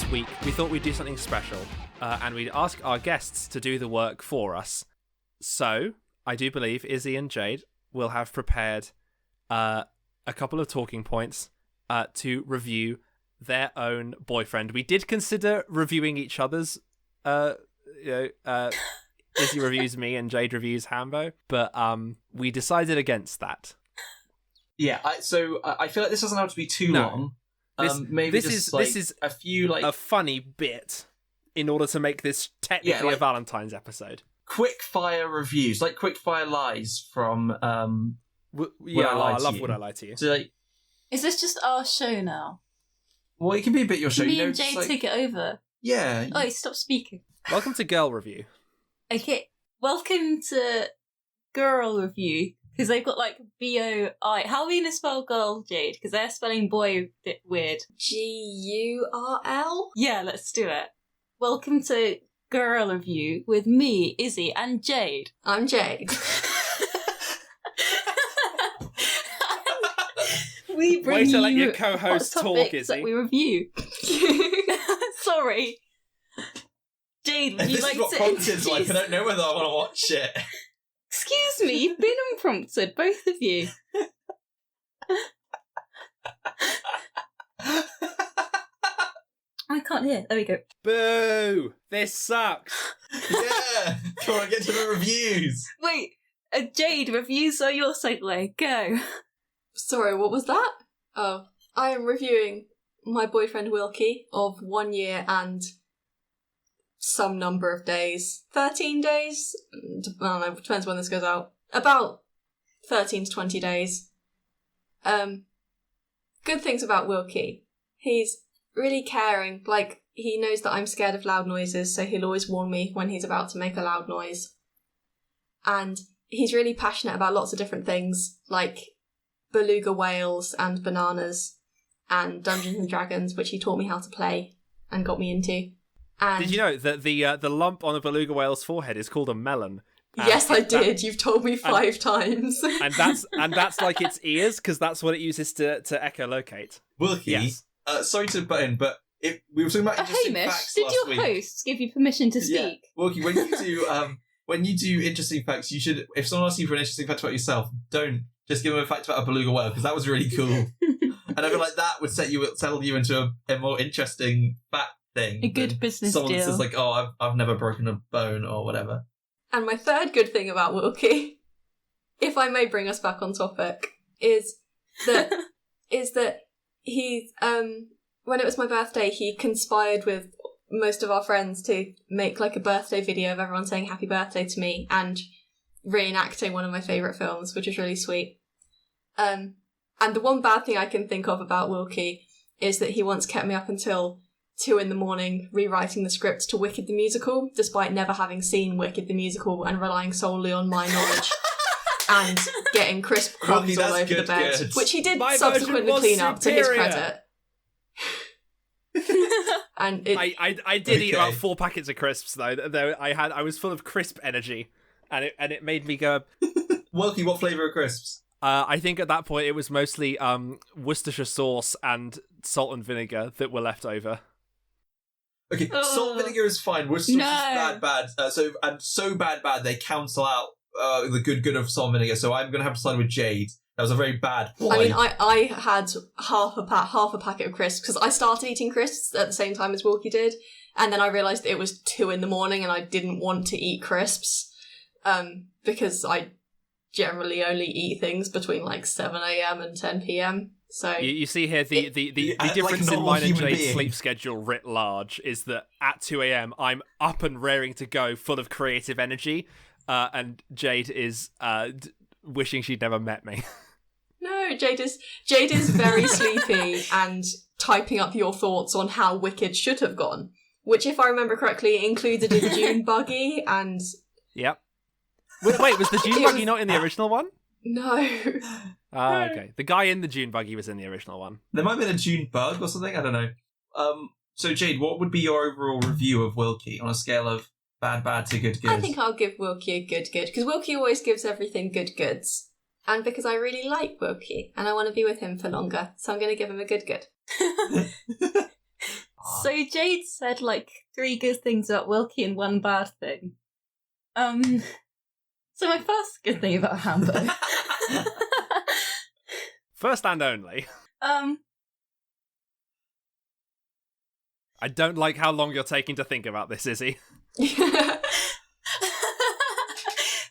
this week we thought we'd do something special, and we'd ask our guests to do the work for us. So, I do believe Izzy and Jade will have prepared a couple of talking points to review their own boyfriend. We did consider reviewing each other's, Izzy reviews me and Jade reviews Hambo, but we decided against that. Yeah, so I feel like this doesn't have to be too long. Maybe this is a few a funny bit in order to make this technically a Valentine's episode. Quick fire reviews, like quick fire lies from. I love Would I Lie to You. So, is this just our show now? Well, it can be a bit your show. Me and Jade take it over. Yeah. Oh, stop speaking. Welcome to Girl Review. Okay, welcome to Girl Review. Because they've got B-O-I. How are we going to spell girl, Jade? Because they're spelling boy a bit weird. G-U-R-L? Yeah, let's do it. Welcome to Girl Review with me, Izzy, and Jade. I'm Jade. We bring Way to let you your co-host hot talk, topics Izzy. that we review. Sorry. Jade, would you like to introduce... I don't know whether I want to watch it. Excuse me, you've been unprompted, both of you. I can't hear. There we go. Boo! This sucks. Yeah! Come on, get to the reviews. Wait, Jade, reviews are your segue. Go. Sorry, what was that? Oh, I am reviewing my boyfriend Wilkie of 1 year and some number of days. 13 days? I don't know, depends when this goes out. About 13 to 20 days. Good things about Wilkie. He's really caring. He knows that I'm scared of loud noises, so he'll always warn me when he's about to make a loud noise. And he's really passionate about lots of different things, like beluga whales and bananas and Dungeons and Dragons, which he taught me how to play and got me into. And did you know that the lump on a beluga whale's forehead is called a melon? Yes, I did. You've told me 5 times. and that's like its ears, because that's what it uses to echolocate. Wilkie, yes. Sorry to butt in, but we were talking about interesting Hamish, facts did last your week. host give you permission to speak? Yeah. Wilkie, when you do interesting facts, you should. If someone asks you for an interesting fact about yourself, don't just give them a fact about a beluga whale, because that was really cool. And I feel like that would settle you into a more interesting fact thing. A good business someone deal. Someone says I've never broken a bone or whatever. And my third good thing about Wilkie, if I may bring us back on topic, is that he when it was my birthday, he conspired with most of our friends to make a birthday video of everyone saying happy birthday to me and reenacting one of my favourite films, which was really sweet. And the one bad thing I can think of about Wilkie is that he once kept me up until 2 a.m. rewriting the script to Wicked the Musical, despite never having seen Wicked the Musical and relying solely on my knowledge and getting crisp crumbs all over the bed, which he did subsequently clean up to his credit. And I did eat about 4 packets of crisps though. I was full of crisp energy, and it made me go. Wilkie, what flavour of crisps? I think at that point it was mostly Worcestershire sauce and salt and vinegar that were left over. Okay, salt and vinegar is fine. Worcestershire is bad. So bad they cancel out the good of salt and vinegar. So I'm going to have to side with Jade. That was a very bad boy. I mean, I had half a packet of crisps because I started eating crisps at the same time as Wilkie did, and then I realised it was 2 a.m. and I didn't want to eat crisps because I generally only eat things between 7 a.m. and 10 p.m. So you see here the difference in mine and Jade's sleep schedule writ large is that at 2 a.m. I'm up and raring to go, full of creative energy, and Jade is wishing she'd never met me. No, Jade is very sleepy and typing up your thoughts on how Wicked should have gone, which, if I remember correctly, included a dune buggy and. Yep. Wait, was the dune buggy not in the original one? No. Okay. The guy in the dune buggy was in the original one. There might have been a dune bug or something, I don't know. So Jade, what would be your overall review of Wilkie on a scale of bad to good? I think I'll give Wilkie a good, because Wilkie always gives everything goods. And because I really like Wilkie, and I want to be with him for longer, so I'm going to give him a good. So Jade said like 3 good things about Wilkie and 1 bad thing. So my first good thing about Hambo. First and only. I don't like how long you're taking to think about this, Izzy.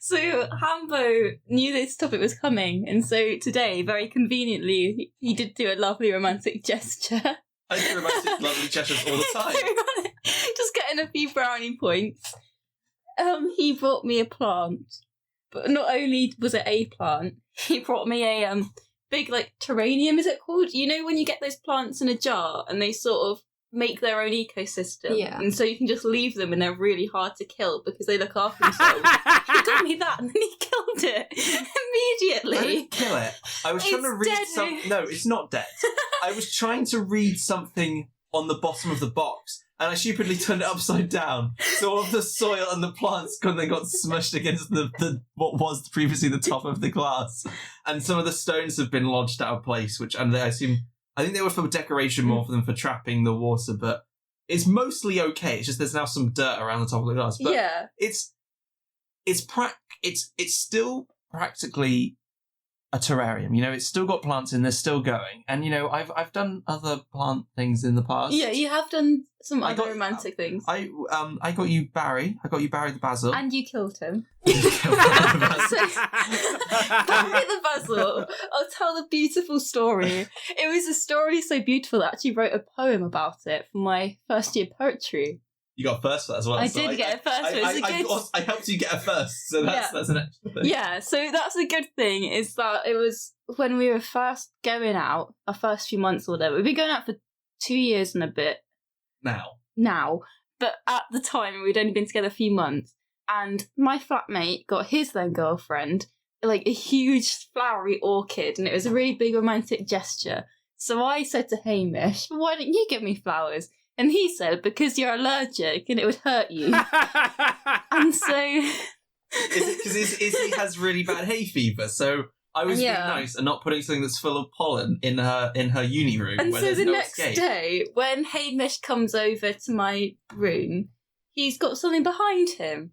So Hambo knew this topic was coming, and so today, very conveniently, he did do a lovely romantic gesture. I do romantic lovely gestures all the time. Just getting a few brownie points. He brought me a plant, but not only was it a plant, he brought me a big like terrarium. Is it called? You know when you get those plants in a jar and they sort of make their own ecosystem, Yeah. and so you can just leave them and they're really hard to kill because they look after themselves. He got me that and then he killed it immediately. I didn't kill it. I was trying to It's read dead. some. No, it's not dead. I was trying to read something on the bottom of the box, and I stupidly turned it upside down. So all of the soil and the plants got smushed against the what was previously the top of the glass, and some of the stones have been lodged out of place. I think they were for decoration more than for trapping the water, but it's mostly okay. It's just there's now some dirt around the top of the glass. But Yeah. it's still practically a terrarium. You know, it's still got plants in there, still going. And you know, I've done other plant things in the past. Yeah, you have done some I other got- romantic things. I got you Barry. I got you Barry the basil. And you killed him. Barry So, Barry the Basil, I'll tell the beautiful story. It was a story so beautiful that I actually wrote a poem about it for my first year poetry. You got first for that as well. I so did get a first for it. It's a good- I helped you get a first, so that's an extra thing. Yeah, so that's a good thing, is that it was when we were first going out, our first few months or whatever. We've been going out for 2 years and a bit now, but at the time we'd only been together a few months, and my flatmate got his then girlfriend like a huge flowery orchid, and it was a really big romantic gesture. So I said to Hamish, why don't you give me flowers? And he said, because you're allergic and it would hurt you. And so Is it because Izzy has really bad hay fever? So I was being nice and not putting something that's full of pollen in her uni room. And where so there's the no next escape. day, when Hamish comes over to my room, he's got something behind him.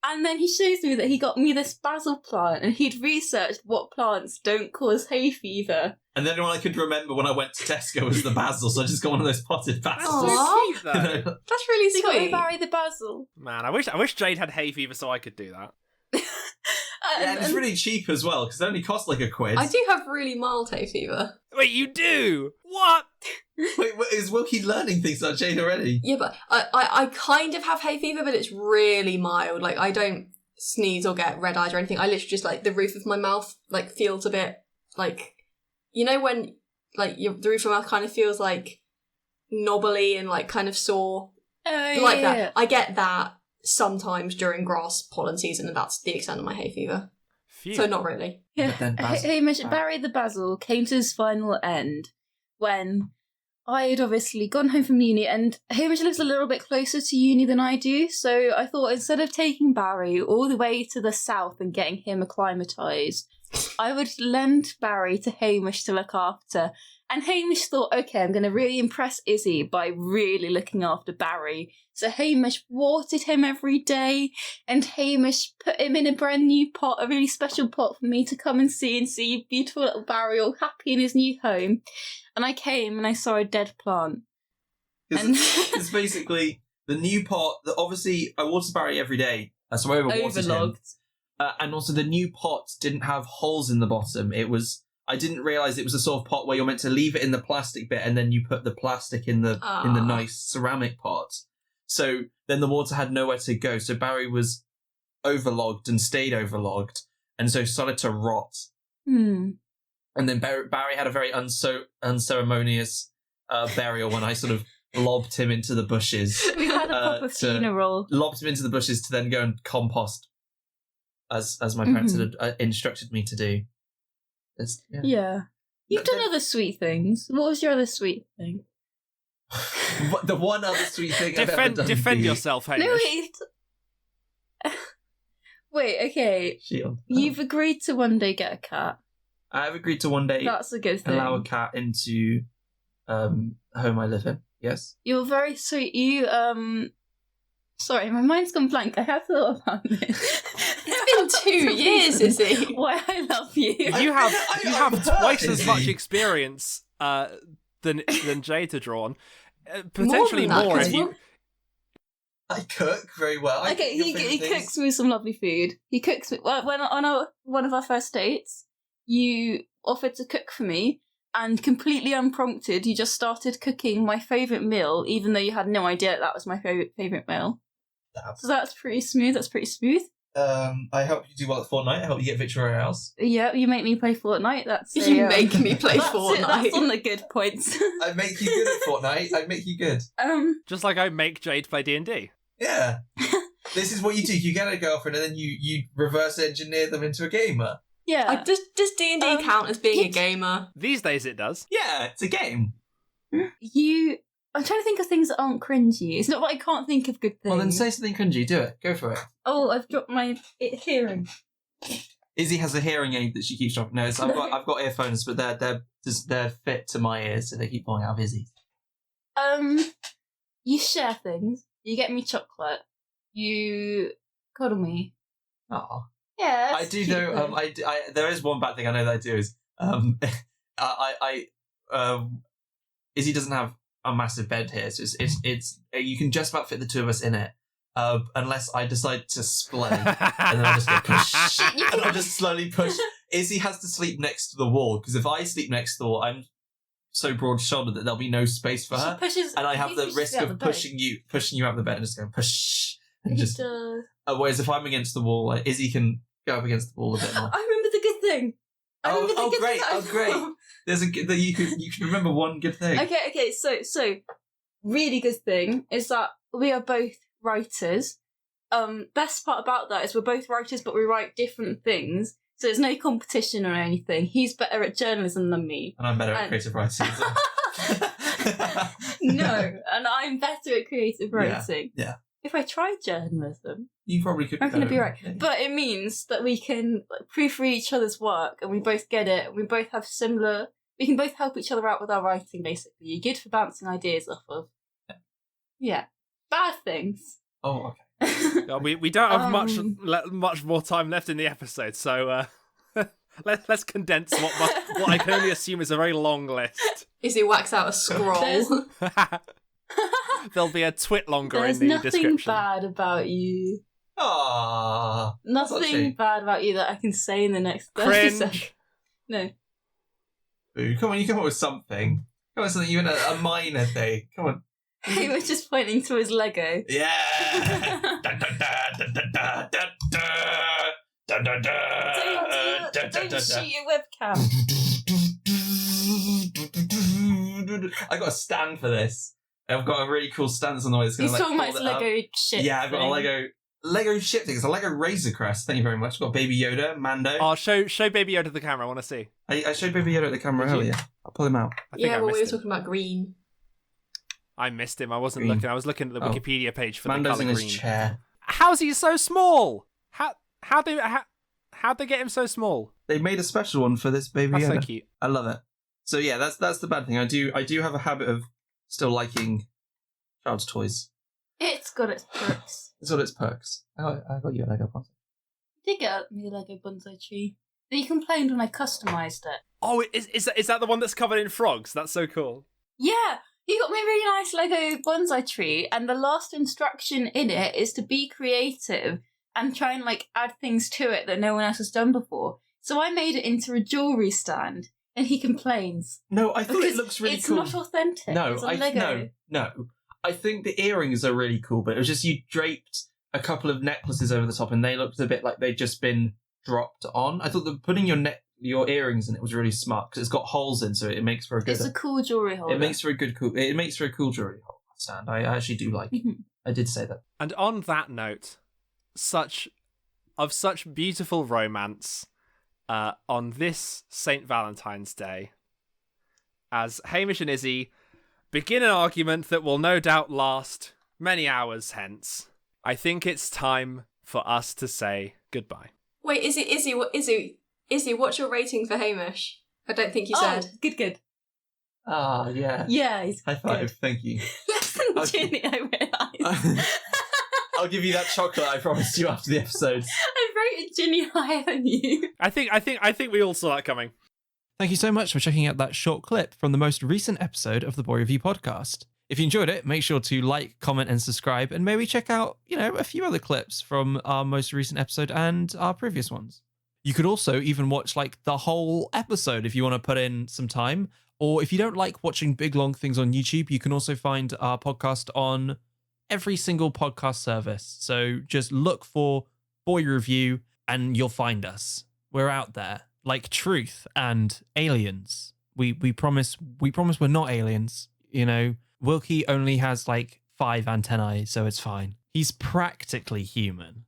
And then he shows me that he got me this basil plant, and he'd researched what plants don't cause hay fever. And then all I could remember when I went to Tesco was the basil, so I just got one of those potted That's basils. so Aw. cute, though. That's really So he got me sweet. Barry the basil. Man, I wish Jade had hay fever so I could do that. Yeah, and it's really cheap as well, because it only costs like £1. I do have really mild hay fever. Wait, you do? What? Wait, is Wilkie learning things about Jane already? Yeah, but I kind of have hay fever, but it's really mild. Like, I don't sneeze or get red eyes or anything. I literally just, like, the roof of my mouth, like, feels a bit, like... You know when, like, the roof of your mouth kind of feels, like, knobbly and, like, kind of sore? Oh, Like yeah. that. I get that sometimes during grass pollen season, and that's the extent of my hay fever. Phew. So not really. Yeah. But then basil- Hamish, Barry the Basil came to his final end when I had obviously gone home from uni, and Hamish lives a little bit closer to uni than I do, so I thought instead of taking Barry all the way to the south and getting him acclimatised, I would lend Barry to Hamish to look after. And Hamish thought, okay, I'm going to really impress Izzy by really looking after Barry. So Hamish watered him every day, and Hamish put him in a brand new pot, a really special pot for me to come and see beautiful little Barry all happy in his new home. And I came and I saw a dead plant. And- It's basically the new pot, obviously I water Barry every day, so I overwatered him. Overlogged. And also the new pot didn't have holes in the bottom. I didn't realise it was a sort of pot where you're meant to leave it in the plastic bit and then you put the plastic in the nice ceramic pot. So then the water had nowhere to go. So Barry was overlogged and stayed overlogged, and so started to rot. Hmm. And then Barry had a very unceremonious burial when I sort of lobbed him into the bushes. We had a proper funeral. Lobbed him into the bushes to then go and compost, as my parents had instructed me to do. Yeah. You've done other sweet things. What was your other sweet thing? The one other sweet thing I've ever done. Defend for you. yourself, Hamish. No, wait. Wait, okay. Shield. You've agreed to one day get a cat. I've agreed to one day That's a good thing. allow a cat into home I live in. Yes. You're very sweet. You, sorry, my mind's gone blank. I have thought about this. It's been 2 years, Izzy. Why I love you. You have twice as much Izzy. experience than Jade to draw on. Potentially More than that, more 'cause if you. I cook very well. I Okay, cook your he favourite things. cooks me some lovely food. He cooks me when on one of our first dates. You offered to cook for me, and completely unprompted, you just started cooking my favourite meal, even though you had no idea that was my favourite meal. So that's pretty smooth. I help you do well at Fortnite. I help you get Victory Royales. Yeah, you make me play Fortnite. That's You make me play Fortnite. That's on the good points. I make you good at Fortnite. I make you good. Just like I make Jade play D&D. Yeah. This is what you do. You get a girlfriend and then you reverse engineer them into a gamer. Yeah. Does D&D count as being a gamer? These days it does. Yeah, it's a game. I'm trying to think of things that aren't cringy. It's not that I can't think of good things. Well, then say something cringy. Do it. Go for it. Oh, I've dropped my hearing. Izzy has a hearing aid that she keeps dropping. No, so I've got earphones, but they're fit to my ears, so they keep falling out of Izzy's. You share things. You get me chocolate. You cuddle me. Oh, Yeah, I do know. There is one bad thing I know that I do is Izzy doesn't have a massive bed here, so it's you can just about fit the two of us in it, unless I decide to splay, and then I just go push, and I just slowly push. Izzy has to sleep next to the wall because if I sleep next to the wall, I'm so broad-shouldered that there'll be no space for her, and I have the risk of pushing you out of the bed and just going push, and just. Whereas if I'm against the wall, like Izzy can go up against the wall a bit more. I remember the good thing. Great! There's a good that you can remember one good thing. Okay. So really good thing is that we are both writers. Best part about that is we're both writers, but we write different things. So there's no competition or anything. He's better at journalism than me. And I'm better at creative writing. No, and I'm better at creative writing. Yeah. If I tried journalism, You probably could. I'm going to be right. But it means that we can proofread each other's work, and we both get it. We both have similar. We can both help each other out with our writing. Basically, you're good for bouncing ideas off of. Yeah, bad things. Oh, okay. We don't have much more time left in the episode, so let's condense what I can only assume is a very long list. Izzy whacks out a scroll. There'll be a twit longer There's in the nothing description. bad about you. Ah, Nothing bad about you that I can say in the next 30 Cringe. seconds. No. Ooh, come on, you come up with something. Come on, something, even a minor thing. Come on. He was just pointing to his Lego. Yeah. Dun, dun, dun, dun, dun, dun, dun, dun, dun, dun, Don't shoot your webcam. I got a stand for this. I've got a really cool stand on the way. It's He's gonna, talking about hold his it up. Lego shit. Yeah, I've got thing. a Lego ship thing. It's a Lego Razor Crest. Thank you very much. I've got Baby Yoda, Mando. Oh, show Baby Yoda to the camera. I want to see. I showed Baby Yoda at the camera Did you? earlier. I'll pull him out. I think I We were missed him. talking about green. I missed him. I wasn't Green. looking. I was looking at the Oh. Wikipedia page for Mando's the in colour his green. chair. How's he so small? How'd they get him so small? They made a special one for this Baby That's Yoda. so cute. I love it. So yeah, that's the bad thing. I do have a habit of still liking child's toys. It's got its perks. It's all its perks. I got you a Lego bonsai. I did get me a Lego bonsai tree. But you complained when I customised it. Oh, is that the one that's covered in frogs? That's so cool. Yeah, he got me a really nice Lego bonsai tree, and the last instruction in it is to be creative and try and add things to it that no one else has done before. So I made it into a jewellery stand, and he complains. No, I thought it Because looks really it's cool. not authentic. No, it's a Lego. no. I think the earrings are really cool, but it was just you draped a couple of necklaces over the top, and they looked a bit like they'd just been dropped on. I thought that putting your earrings in it was really smart because it's got holes in, so it makes for a good. It's a cool jewellery holder. It makes for a cool jewelry stand. I actually do like. I did say that. And on that note, such beautiful romance on this St. Valentine's Day, as Hamish and Izzy begin an argument that will no doubt last many hours hence, I think it's time for us to say goodbye. Wait, Izzy, what's your rating for Hamish? I don't think you said. Good. Ah, yeah. Yeah, he's High five. good. Thank you. Less than Ginny, I realise. I'll give you that chocolate I promised you after the episode. I rated Ginny higher than you. I think we all saw that coming. Thank you so much for checking out that short clip from the most recent episode of the Boy Review podcast. If you enjoyed it, make sure to like, comment, and subscribe, and maybe check out, a few other clips from our most recent episode and our previous ones. You could also even watch the whole episode if you want to put in some time. Or if you don't like watching big long things on YouTube, you can also find our podcast on every single podcast service. So just look for Boy Review and you'll find us. We're out there like truth and aliens. We promise we're not aliens, Wilkie only has 5 antennae, so it's fine. He's practically human.